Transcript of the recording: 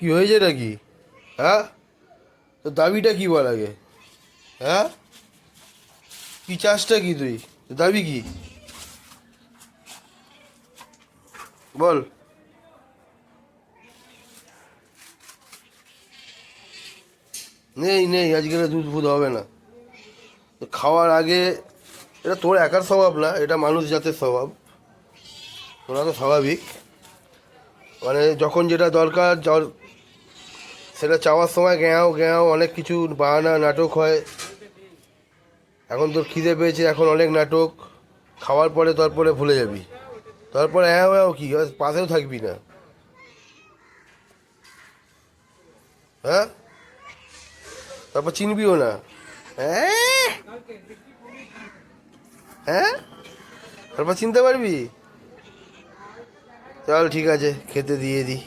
কি হয়েছে নাকি? হ্যাঁ, তো দাবিটা কি বল আগে? হ্যাঁ, কি চাষটা কি তুই? দাবি কি বল? নেই নেই, আজকে দুধ ফুধ হবে না। তো খাওয়ার আগে, এটা তোর একার স্বভাব না, এটা মানুষ জাতের স্বভাব। ওরা তো স্বাভাবিক, মানে যখন যেটা দরকার সেটা চাওয়ার সময় গ্যাঁও গ্যাঁও অনেক কিছু বাহানা নাটক হয়। এখন তোর খিদে পেয়েছে, এখন অনেক নাটক। খাওয়ার পরে তারপরে ভুলে যাবি, তারপরে হ্যাঁ হ্যাঁ কি পাশেও থাকবি না। হ্যাঁ, তারপর চিনবিও না। হ্যাঁ, হ্যাঁ, তারপর চিনতে পারবি। চল ঠিক আছে, খেতে দিয়ে দিই।